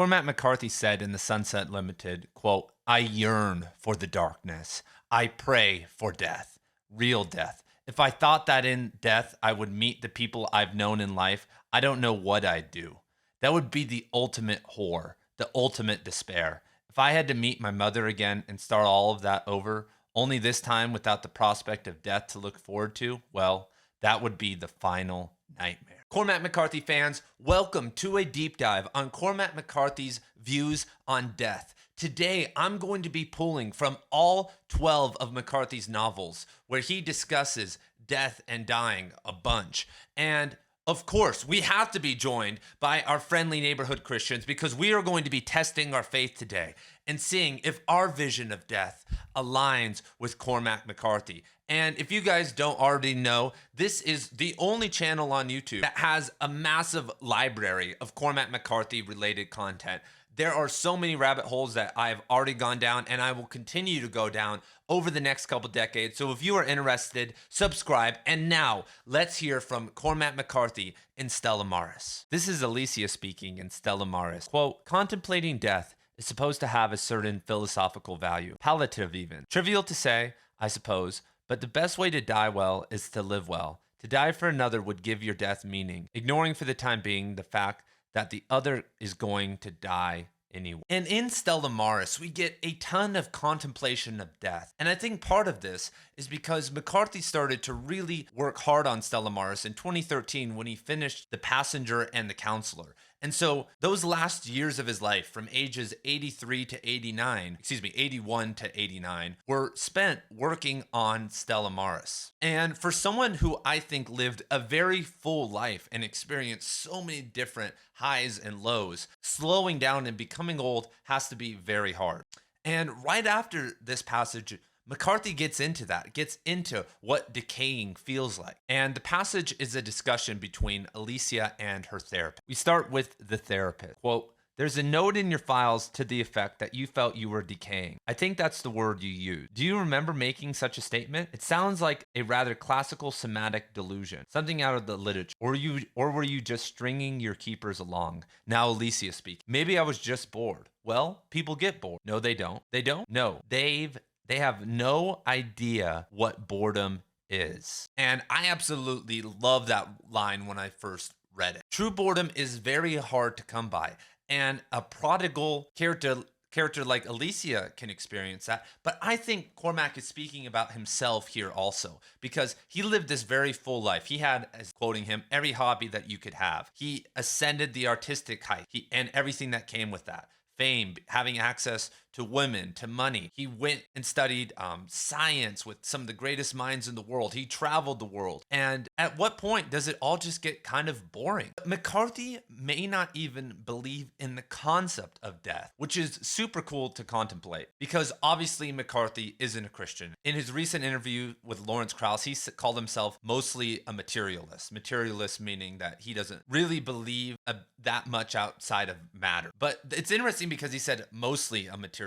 Cormac McCarthy said in The Sunset Limited, quote, "I yearn for the darkness. I pray for death, real death. If I thought that in death I would meet the people I've known in life, I don't know what I'd do. That would be the ultimate horror, the ultimate despair. If I had to meet my mother again and start all of that over, only this time without the prospect of death to look forward to, well, that would be the final nightmare." Cormac McCarthy fans, welcome to a deep dive on Cormac McCarthy's views on death. Today, I'm going to be pulling from all 12 of McCarthy's novels where he discusses death and dying a bunch. And of course, we have to be joined by our friendly neighborhood Christians because we are going to be testing our faith today and seeing if our vision of death aligns with Cormac McCarthy. And if you guys don't already know, this is the only channel on YouTube that has a massive library of Cormac McCarthy related content. There are so many rabbit holes that I've already gone down and I will continue to go down over the next couple decades. So if you are interested, subscribe. And now let's hear from Cormac McCarthy in Stella Maris. This is Alicia speaking in Stella Maris. Quote, "Contemplating death is supposed to have a certain philosophical value, palliative even. Trivial to say, I suppose, but the best way to die well is to live well. To die for another would give your death meaning, ignoring for the time being the fact that the other is going to die anyway." And in Stella Maris, we get a ton of contemplation of death. And I think part of this is because McCarthy started to really work hard on Stella Maris in 2013 when he finished The Passenger and The Counselor. And so those last years of his life from ages 81 to 89 were spent working on Stella Maris. And for someone who I think lived a very full life and experienced so many different highs and lows, slowing down and becoming old has to be very hard. And right after this passage, McCarthy gets into that, gets into what decaying feels like. And the passage is a discussion between Alicia and her therapist. We start with the therapist. Quote, "There's a note in your files to the effect that you felt you were decaying. I think that's the word you used. Do you remember making such a statement? It sounds like a rather classical somatic delusion, something out of the literature. Or were you just stringing your keepers along?" Now Alicia speaks. "Maybe I was just bored." Well, people get bored. No, they don't. They don't? No, they have no idea what boredom is. And I absolutely love that line when I first read it. True boredom is very hard to come by. And a prodigal character like Alicia can experience that. But I think Cormac is speaking about himself here also because he lived this very full life. He had, as quoting him, every hobby that you could have. He ascended the artistic height and everything that came with that. Fame, having access to women, to money. He went and studied science with some of the greatest minds in the world. He traveled the world. And at what point does it all just get kind of boring? McCarthy may not even believe in the concept of death, which is super cool to contemplate because obviously McCarthy isn't a Christian. In his recent interview with Lawrence Krauss, he called himself mostly a materialist. Materialist meaning that he doesn't really believe that much outside of matter. But it's interesting because he said mostly a materialist.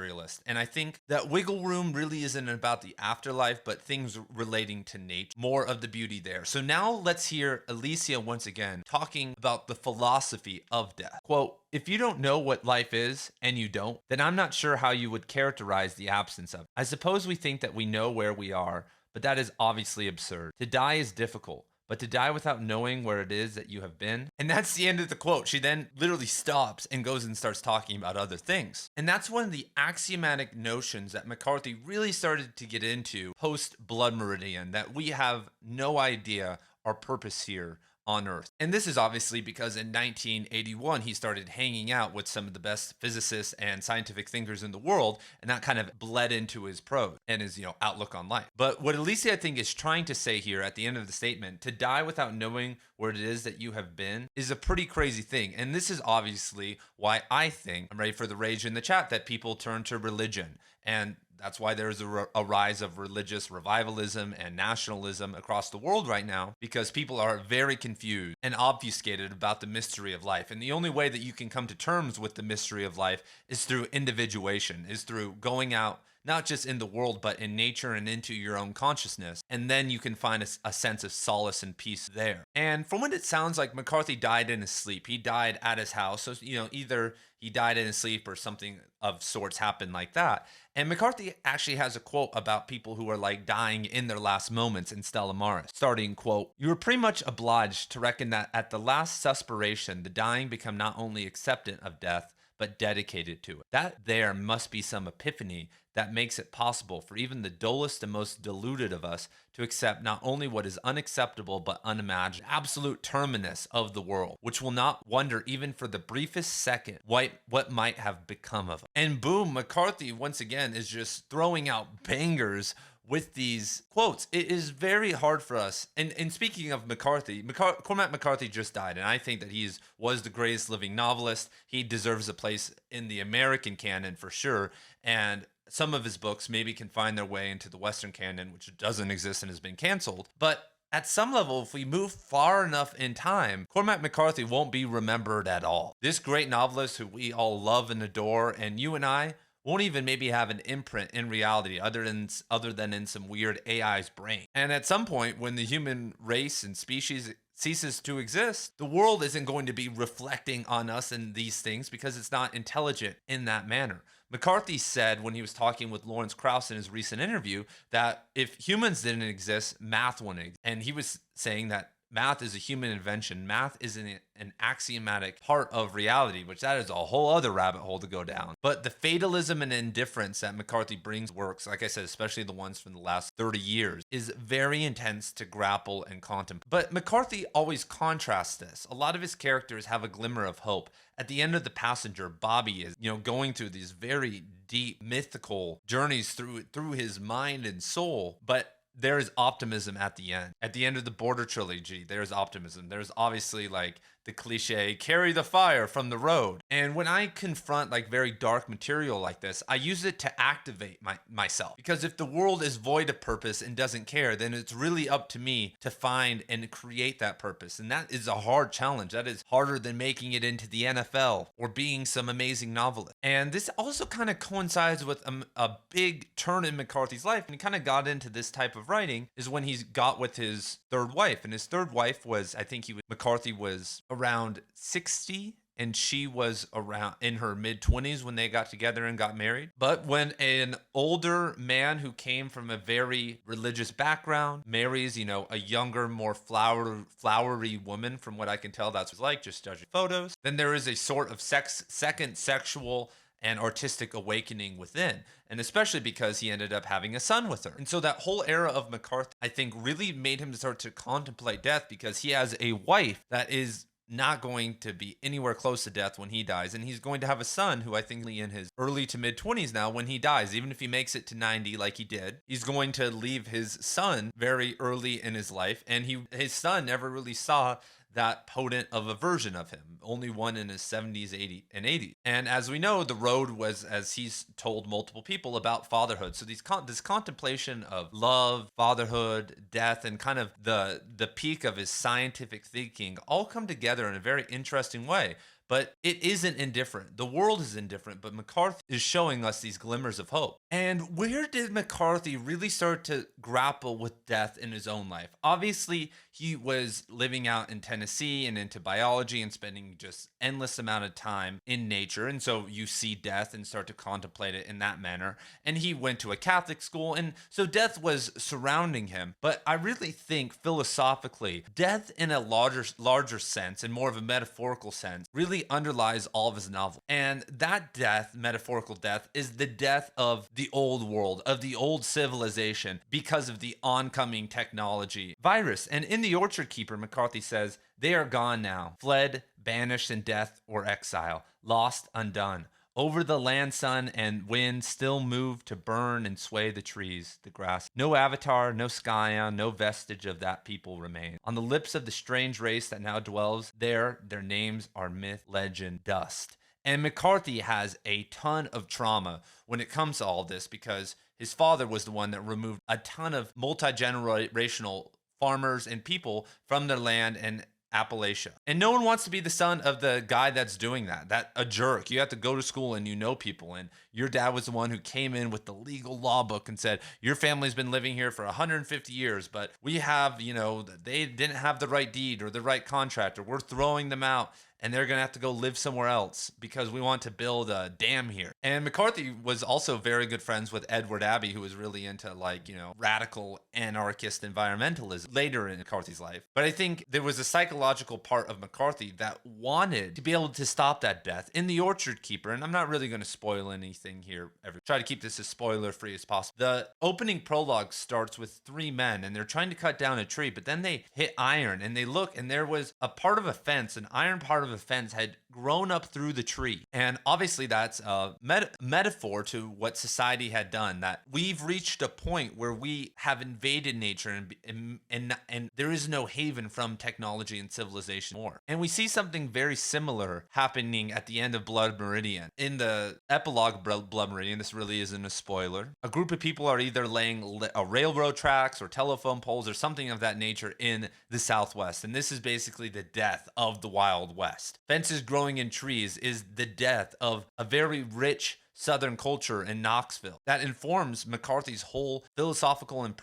And I think that wiggle room really isn't about the afterlife, but things relating to nature, more of the beauty there. So now let's hear Alicia once again talking about the philosophy of death. Quote, "If you don't know what life is, and you don't, then I'm not sure how you would characterize the absence of it. I suppose we think that we know where we are, but that is obviously absurd. To die is difficult. But to die without knowing where it is that you have been." And that's the end of the quote. She then literally stops and goes and starts talking about other things. And that's one of the axiomatic notions that McCarthy really started to get into post Blood Meridian, that we have no idea our purpose here on Earth. And this is obviously because in 1981, he started hanging out with some of the best physicists and scientific thinkers in the world, and that kind of bled into his prose and his, outlook on life. But what Alicia, I think, is trying to say here at the end of the statement, to die without knowing where it is that you have been, is a pretty crazy thing. And this is obviously why I think, I'm ready for the rage in the chat, that people turn to religion. And that's why there's a rise of religious revivalism and nationalism across the world right now, because people are very confused and obfuscated about the mystery of life. And the only way that you can come to terms with the mystery of life is through individuation, is through going out, not just in the world, but in nature and into your own consciousness. And then you can find a sense of solace and peace there. And from what it sounds like, McCarthy died in his sleep. He died at his house. So, either he died in his sleep or something of sorts happened like that. And McCarthy actually has a quote about people who are like dying in their last moments in Stella Maris. Starting quote, "You are pretty much obliged to reckon that at the last suspiration, the dying become not only acceptant of death, but dedicated to it. That there must be some epiphany that makes it possible for even the dullest and most deluded of us to accept not only what is unacceptable but unimaginable, absolute terminus of the world, which will not wonder even for the briefest second what might have become of us." And boom, McCarthy once again is just throwing out bangers with these quotes. It is very hard for us. And speaking of McCarthy, Cormac McCarthy just died, and I think that was the greatest living novelist. He deserves a place in the American canon for sure. And some of his books maybe can find their way into the Western canon, which doesn't exist and has been canceled. But at some level, if we move far enough in time, Cormac McCarthy won't be remembered at all. This great novelist who we all love and adore, and you and I won't even maybe have an imprint in reality other than in some weird AI's brain. And at some point, when the human race and species ceases to exist, the world isn't going to be reflecting on us and these things because it's not intelligent in that manner. McCarthy said when he was talking with Lawrence Krauss in his recent interview that if humans didn't exist, math wouldn't exist. And he was saying that math is a human invention. Math is an axiomatic part of reality, which that is a whole other rabbit hole to go down. But the fatalism and indifference that McCarthy brings works, like I said, especially the ones from the last 30 years, is very intense to grapple and contemplate. But McCarthy always contrasts this. A lot of his characters have a glimmer of hope. At the end of The Passenger, Bobby is, going through these very deep mythical journeys through his mind and soul, but there is optimism at the end. At the end of the Border trilogy, there's optimism. There's obviously like the cliche, carry the fire from the road. And when I confront like very dark material like this, I use it to activate myself. Because if the world is void of purpose and doesn't care, then it's really up to me to find and create that purpose. And that is a hard challenge. That is harder than making it into the NFL or being some amazing novelist. And this also kind of coincides with a big turn in McCarthy's life. And he kind of got into this type of writing is when he got with his third wife. And his third wife was, McCarthy was around 60 and she was around in her mid-20s when they got together and got married. But when an older man who came from a very religious background marries, a younger, more flowery woman, from what I can tell, that's what it's like, just judging photos, then there is a sort of second sexual and artistic awakening within. And especially because he ended up having a son with her. And so that whole era of McCarthy, I think, really made him start to contemplate death because he has a wife that is not going to be anywhere close to death when he dies. And he's going to have a son who I think in his early to mid 20s now when he dies. Even if he makes it to 90 like he did, he's going to leave his son very early in his life. And his son never really saw that potent of a version of him, only one in his 70s, 80s, and 80s. And as we know, the road was, as he's told multiple people, about fatherhood. So this contemplation of love, fatherhood, death, and kind of the peak of his scientific thinking all come together in a very interesting way. But it isn't indifferent. The world is indifferent, but McCarthy is showing us these glimmers of hope. And where did McCarthy really start to grapple with death in his own life? Obviously, he was living out in Tennessee and into biology and spending just endless amount of time in nature. And so you see death and start to contemplate it in that manner. And he went to a Catholic school. And so death was surrounding him. But I really think philosophically, death in a larger sense and more of a metaphorical sense really underlies all of his novels. And that death, metaphorical death, is the death of the old world, of the old civilization because of the oncoming technology virus. And in The Orchard Keeper, McCarthy says, "They are gone now, fled, banished in death or exile, lost, undone. Over the land, sun, and wind still move to burn and sway the trees, the grass. No avatar, no scion, no vestige of that people remain. On the lips of the strange race that now dwells there, their names are myth, legend, dust." And McCarthy has a ton of trauma when it comes to all this because his father was the one that removed a ton of multi-generational farmers and people from their land and Appalachia. And no one wants to be the son of the guy that's doing that, a jerk. You have to go to school and you know people. And your dad was the one who came in with the legal law book and said, your family's been living here for 150 years, but we have, they didn't have the right deed or the right contract, or we're throwing them out and they're going to have to go live somewhere else because we want to build a dam here. And McCarthy was also very good friends with Edward Abbey, who was really into radical anarchist environmentalism later in McCarthy's life. But I think there was a psychological part of McCarthy that wanted to be able to stop that death. In The Orchard Keeper, and I'm not really going to spoil anything here, try to keep this as spoiler free as possible. The opening prologue starts with three men and they're trying to cut down a tree, but then they hit iron and they look and there was a part of a fence, an iron part of a fence had grown up through the tree. And obviously that's a metaphor to what society had done, that we've reached a point where we have invaded nature and there is no haven from technology and civilization more. And we see something very similar happening at the end of Blood Meridian. In the epilogue Blood Meridian, this really isn't a spoiler, a group of people are either laying railroad tracks or telephone poles or something of that nature in the Southwest. And this is basically the death of the Wild West. Fences growing in trees is the death of a very rich Southern culture in Knoxville that informs McCarthy's whole philosophical and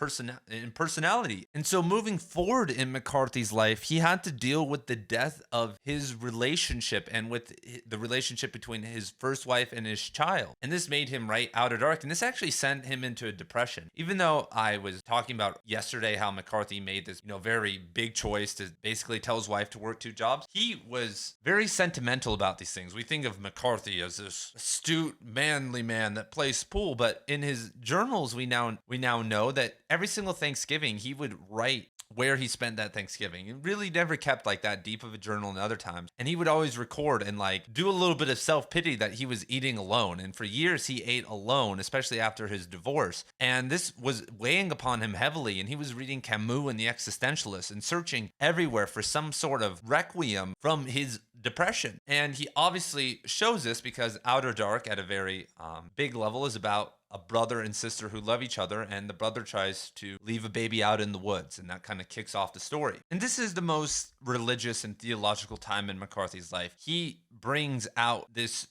personality. And so moving forward in McCarthy's life, he had to deal with the death of his relationship and with the relationship between his first wife and his child. And this made him write Outer Dark. And this actually sent him into a depression. Even though I was talking about yesterday how McCarthy made this, very big choice to basically tell his wife to work two jobs, he was very sentimental about these things. We think of McCarthy as this astute, manly man that plays pool, but in his journals we now know that every single Thanksgiving he would write where he spent that Thanksgiving. He really never kept that deep of a journal in other times. And he would always record and do a little bit of self-pity that he was eating alone. And for years he ate alone, especially after his divorce. And this was weighing upon him heavily. And he was reading Camus and the Existentialists and searching everywhere for some sort of requiem from his depression. And he obviously shows this because Outer Dark at a very big level is about a brother and sister who love each other, and the brother tries to leave a baby out in the woods, and that kind of kicks off the story. And this is the most religious and theological time in McCarthy's life. He brings out this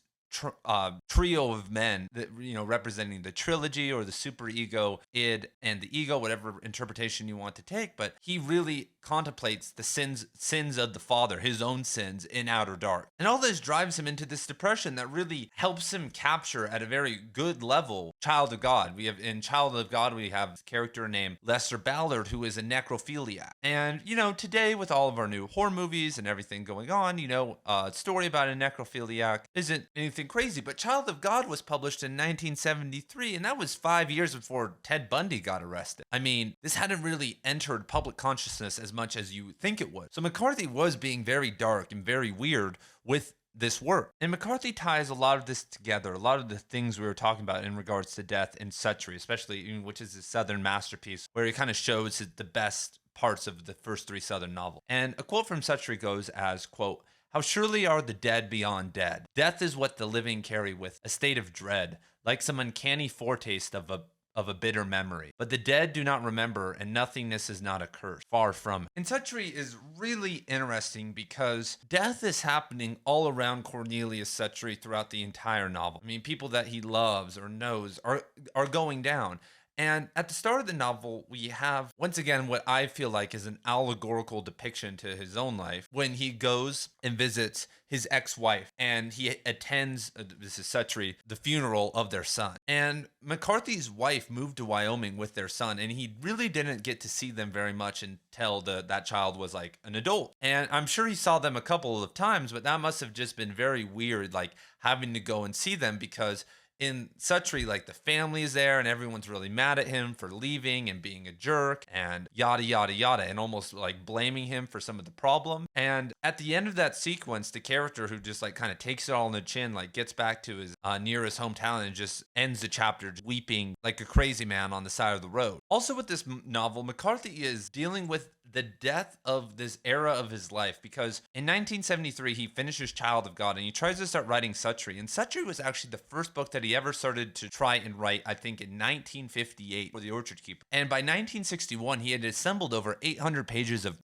trio of men that representing the trilogy or the superego, id, and the ego, whatever interpretation you want to take. But he really contemplates the sins of the father, his own sins in Outer Dark, and all this drives him into this depression that really helps him capture at a very good level Child of God. In Child of God we have a character named Lester Ballard who is a necrophiliac. And today with all of our new horror movies and everything going on, a story about a necrophiliac isn't anything crazy, but Child of God was published in 1973, and that was 5 years before Ted Bundy got arrested. I mean, this hadn't really entered public consciousness as much as you think it would. So McCarthy was being very dark and very weird with this work. And McCarthy ties a lot of this together, a lot of the things we were talking about in regards to death in Suttree, especially, which is a Southern masterpiece, where he kind of shows the best parts of the first three Southern novels. And a quote from Suttree goes as, quote, "How surely are the dead beyond dead. Death is what the living carry with, a state of dread, like some uncanny foretaste of a bitter memory. But the dead do not remember, and nothingness is not a curse. Far from it." And Suttree is really interesting because death is happening all around Cornelius Suttree throughout the entire novel. I mean, people that he loves or knows are going down. And at the start of the novel, we have, once again, what I feel like is an allegorical depiction to his own life when he goes and visits his ex-wife and he attends, this is Suttree, the funeral of their son. And McCarthy's wife moved to Wyoming with their son, and he really didn't get to see them very much until that child was an adult. And I'm sure he saw them a couple of times, but that must have just been very weird, having to go and see them, because in Suttree, the family is there and everyone's really mad at him for leaving and being a jerk and yada, yada, yada, and almost blaming him for some of the problem. And at the end of that sequence, the character who just kind of takes it all on the chin, gets back to his nearest hometown and just ends the chapter weeping like a crazy man on the side of the road. Also, with this novel, McCarthy is dealing with the death of this era of his life because in 1973 he finishes Child of God and he tries to start writing Suttree. And Suttree was actually the first book that he ever started to try and write, I think, in 1958 for The Orchard Keeper. And by 1961 he had assembled over 800 pages of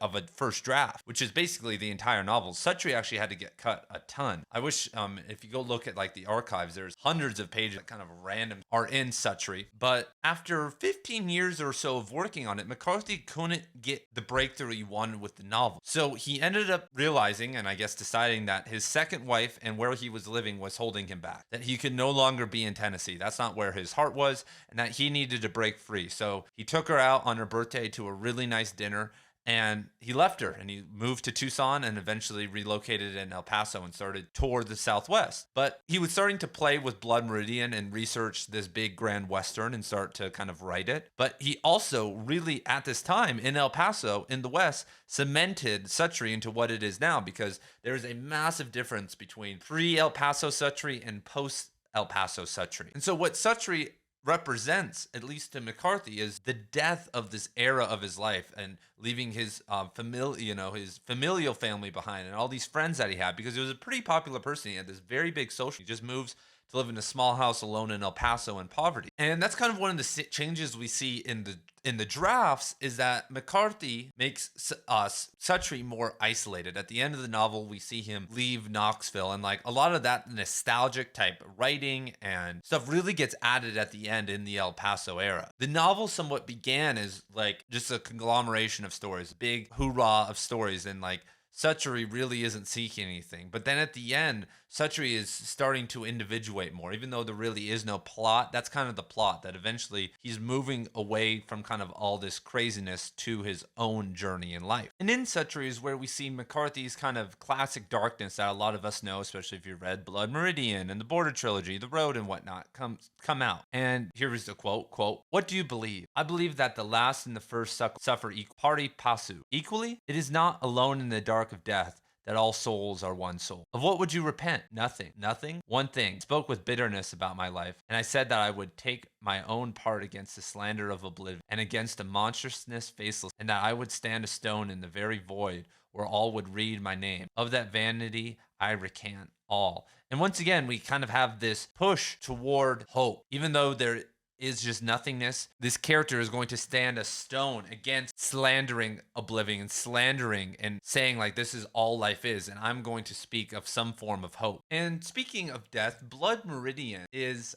of a first draft, which is basically the entire novel. Suttree actually had to get cut a ton. I wish if you go look at like the archives, there's hundreds of pages that kind of random are in Suttree. But after 15 years or so of working on it, McCarthy couldn't get the breakthrough he wanted with the novel. So he ended up realizing, and I guess deciding, that his second wife and where he was living was holding him back, that he could no longer be in Tennessee. That's not where his heart was, and that he needed to break free. So he took her out on her birthday to a really nice dinner, and he left her and he moved to Tucson and eventually relocated in El Paso and started toward the Southwest. But he was starting to play with Blood Meridian and research this big grand Western and start to kind of write it. But he also really, at this time in El Paso in the West, cemented Suttree into what it is now, because there's a massive difference between pre-El Paso Suttree and post-El Paso Suttree. And so what Suttree represents, at least to McCarthy, is the death of this era of his life and leaving his his familial family behind and all these friends that he had, because he was a pretty popular person. He had this very big social. He just moves to live in a small house alone in El Paso in poverty. And that's kind of one of the changes we see in the drafts, is that McCarthy makes Suttree more isolated. At the end of the novel, we see him leave Knoxville, and like a lot of that nostalgic type writing and stuff really gets added at the end in the El Paso era. The novel somewhat began as like just a conglomeration of stories, big hoorah of stories, and like Suttree really isn't seeking anything. But then at the end, Suttree is starting to individuate more, even though there really is no plot. That's kind of the plot, that eventually he's moving away from kind of all this craziness to his own journey in life. And in Suttree is where we see McCarthy's kind of classic darkness that a lot of us know, especially if you've read Blood Meridian and the Border Trilogy, The Road and whatnot, come out. And here is the quote, "What do you believe? I believe that the last and the first suffer equal, pari passu. Equally, it is not alone in the dark of death that all souls are one soul. Of what would you repent? Nothing. Nothing? One thing. Spoke with bitterness about my life, and I said that I would take my own part against the slander of oblivion, and against a monstrousness faceless, and that I would stand a stone in the very void where all would read my name. Of that vanity I recant all." And once again, we kind of have this push toward hope. Even though there is just nothingness, this character is going to stand a stone against slandering oblivion, slandering and saying like this is all life is, and I'm going to speak of some form of hope. And speaking of death, Blood Meridian is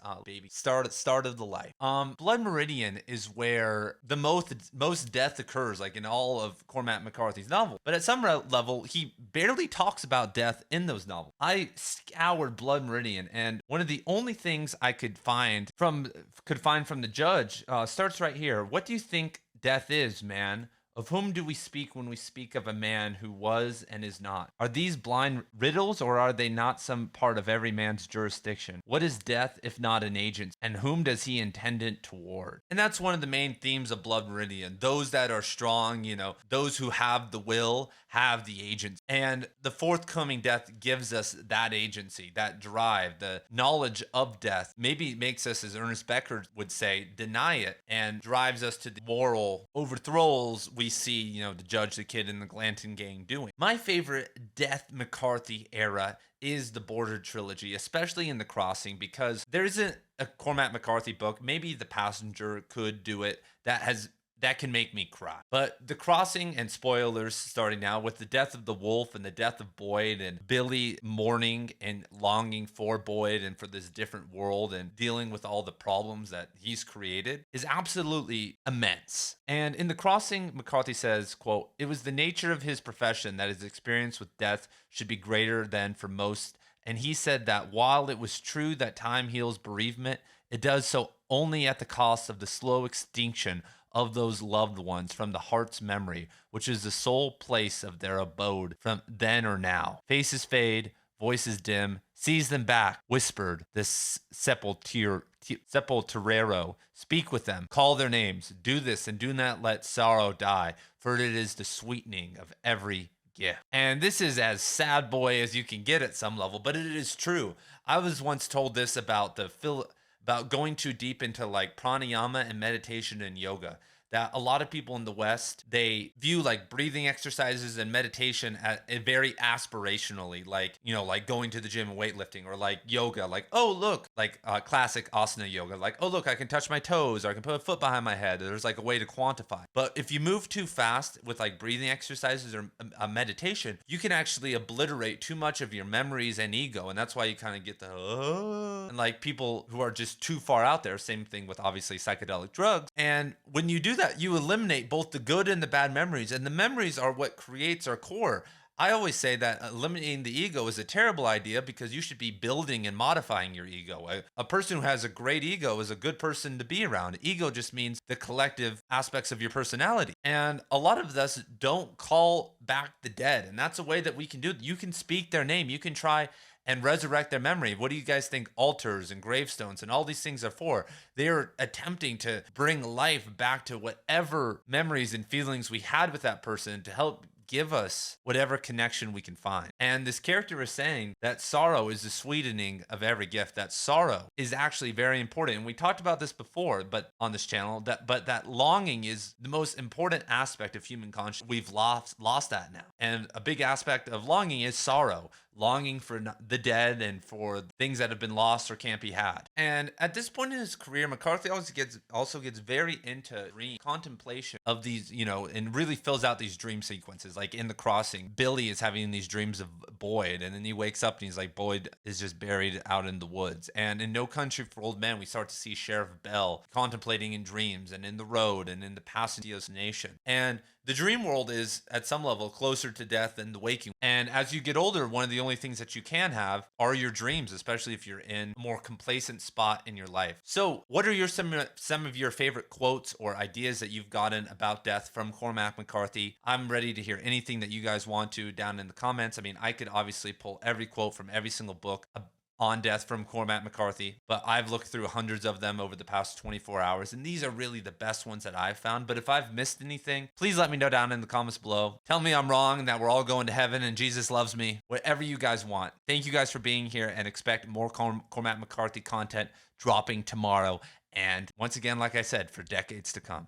start of the life. Blood Meridian is where the most death occurs, like in all of Cormac McCarthy's novel. But at some level, he barely talks about death in those novels. I scoured Blood Meridian, and one of the only things I could find from the judge starts right here. "What do you think death is, man? Of whom do we speak when we speak of a man who was and is not? Are these blind riddles, or are they not some part of every man's jurisdiction? What is death if not an agent? And whom does he intend it toward?" And that's one of the main themes of Blood Meridian. Those that are strong, those who have the will, have the agents. And the forthcoming death gives us that agency, that drive, the knowledge of death. Maybe makes us, as Ernest Becker would say, deny it, and drives us to the moral overthrows we see, the Judge, the Kid, and the Glanton gang doing. My favorite Death McCarthy era is the Border Trilogy, especially in The Crossing, because there isn't a Cormac McCarthy book, maybe The Passenger could do it, that can make me cry. But The Crossing, and spoilers starting now, with the death of the wolf and the death of Boyd and Billy mourning and longing for Boyd and for this different world and dealing with all the problems that he's created, is absolutely immense. And in The Crossing, McCarthy says, quote, "It was the nature of his profession that his experience with death should be greater than for most. And he said that while it was true that time heals bereavement, it does so only at the cost of the slow extinction of those loved ones from the heart's memory, which is the sole place of their abode from then or now. Faces fade, voices dim, seize them back, whispered the sepulturero. Speak with them, call their names, do this and do not let sorrow die, for it is the sweetening of every gift." And this is as sad boy as you can get at some level, but it is true. I was once told this about about going too deep into like pranayama and meditation and yoga. That a lot of people in the West, they view like breathing exercises and meditation at a very aspirationally, like, like going to the gym and weightlifting, or like yoga, like, oh, look, like classic asana yoga, like, oh, look, I can touch my toes, or I can put a foot behind my head. There's like a way to quantify. But if you move too fast with like breathing exercises or a meditation, you can actually obliterate too much of your memories and ego. And that's why you kind of get the, and like people who are just too far out there, same thing with obviously psychedelic drugs. And when you do that, you eliminate both the good and the bad memories. And the memories are what creates our core. I always say that eliminating the ego is a terrible idea because you should be building and modifying your ego. A person who has a great ego is a good person to be around. Ego just means the collective aspects of your personality. And a lot of us don't call back the dead. And that's a way that we can do it. You can speak their name. You can try and resurrect their memory. What do you guys think altars and gravestones and all these things are for? They are attempting to bring life back to whatever memories and feelings we had with that person to help give us whatever connection we can find. And this character is saying that sorrow is the sweetening of every gift, that sorrow is actually very important. And we talked about this before, but on this channel, that longing is the most important aspect of human consciousness. We've lost that now. And a big aspect of longing is sorrow, longing for the dead and for things that have been lost or can't be had. And at this point in his career, McCarthy also gets very into dream contemplation of these, and really fills out these dream sequences. Like in The Crossing, Billy is having these dreams of Boyd, and then he wakes up and he's like, Boyd is just buried out in the woods. And in No Country for Old Men, we start to see Sheriff Bell contemplating in dreams, and in The Road, and in The Passengers Nation. And the dream world is, at some level, closer to death than the waking. And as you get older, one of the only things that you can have are your dreams, especially if you're in a more complacent spot in your life. So what are some of your favorite quotes or ideas that you've gotten about death from Cormac McCarthy? I'm ready to hear anything that you guys want to down in the comments. I mean, I could obviously pull every quote from every single book on death from Cormac McCarthy, but I've looked through hundreds of them over the past 24 hours, and these are really the best ones that I've found. But if I've missed anything, please let me know down in the comments below. Tell me I'm wrong and that we're all going to heaven and Jesus loves me. Whatever you guys want. Thank you guys for being here, and expect more Cormac McCarthy content dropping tomorrow. And once again, like I said, for decades to come.